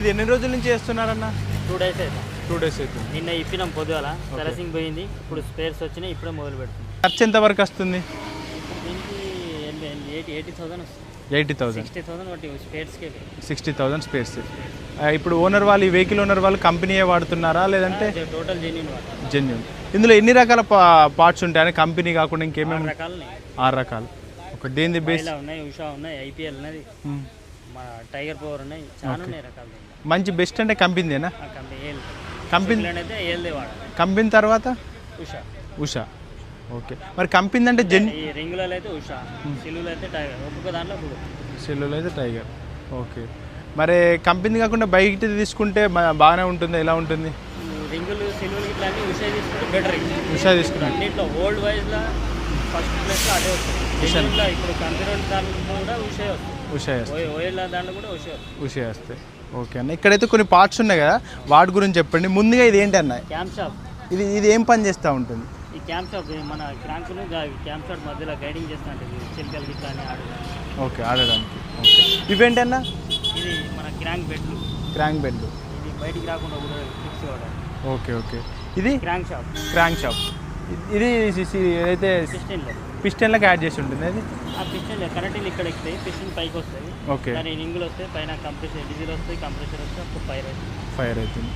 ఇది ఎన్ని రోజుల నుంచి చేస్తున్నారన్న? 2 days అయితే 2 days అవుతుంది. నిన్న ఇప్పినాం పొద్దుగాల సర్వీసింగ్ పోయింది. ఇప్పుడు స్పేర్స్ వచ్చినాయి. ఇప్పుడే మొదలు పెడుతుంది. ఖర్చు ఎంత వరకు వస్తుంది? దీనికి 80,000 వస్తుంది. 80,000. 60,000 బట్టి స్పేర్స్కే 60,000 స్పేర్స్. ఇప్పుడు ఓనర్ వాళ్ళు, ఈ వెహికల్ ఓనర్ వాళ్ళు కంపెనీయే వాడుతున్నారా లేదంటే? Total genuine genuine. ఇందులో ఎన్ని రకాల పార్ట్స్ ఉంటాయని? కంపెనీ కాకుండా ఇంకేమేమి? 6 రకాలు 6 రకాలు. ఒక దేని బేస్ ఉన్నాయి, ఉషా ఉన్నాయి, ఐపీఎల్ ఉన్నది, మన టైగర్ పవర్ ఉన్నాయి, చాలా ఉన్నాయి రకాలు. మంచి బెస్ట్ అంటే కంపెనీదేనా? కంపెనీ అయితే ఏల్దే వాడాలి. కంపెనీ తర్వాత ఉషా. ఉషా. ఓకే. మరి కంపెనీ అంటే ఈ రింగులలో అయితే ఉషా, సిల్లులో అయితే టైగర్. ఒక్కొక్క దాంట్లో సెల్లులో అయితే టైగర్. ఓకే. మరి కంపెనీ కాకుండా బైక్ తీసుకుంటే బాగానే ఉంటుంది, ఎలా ఉంటుంది? రింగులు సిల్లులు ఇట్లా అన్ని ఉషా తీసుకుంటే బెటర్. ఉషా తీసుకుంటే అన్నింటిలో ఓల్డ్ వైజ్లో ఫస్ట్ ప్లేస్లో అదే వస్తుంది. ఇప్పుడు కంపెనీ దాంట్లో కూడా ఉషా వస్తుంది. ఉషా వస్తుంది. ఓఎల్ దాంట్లో కూడా ఉషా వస్తుంది. ఉషా వస్తాయి. ఓకే అన్న. ఇక్కడైతే కొన్ని పార్ట్స్ ఉన్నాయి కదా, వాటి గురించి చెప్పండి. ముందుగా ఇది ఏంటి అన్న? Camp shop. ఇది ఏం పని చేస్తూ ఉంటుంది? ఈ క్యాంప్ షాప్ మన క్రాంకులు క్యాంప్ షాప్ మధ్యలో గైడింగ్ చేస్తూ ఉంటుంది. చిలికలకి కానీ ఆడడానికి. ఓకే, ఆడడానికి. ఓకే. ఇవేంటి అన్న? ఇది మన క్రాంక్ బెడ్లు. క్రాంక్ బెడ్లు. ఇది బయటికి రాకుండా కూడా ఫిక్స్ కావడం. ఓకే. ఓకే. ఇది క్రాంక్ షాప్. Crank shop. ఇది ఏదైతే పిస్టన్లకు యాడ్ చేసి ఉంటుంది అది? ఆ పిస్టన్ కరెంట్ ఇక్కడ ఎక్కుతాయి, పిస్టన్ పైకి వస్తుంది. ఓకే. దాని రింగులు వస్తాయి, పైన కంప్రెషర్ డీజిల్ వస్తాయి, కంప్రెషర్ వస్తే అప్పుడు ఫైర్ అవుతుంది. ఫైర్ అవుతుంది.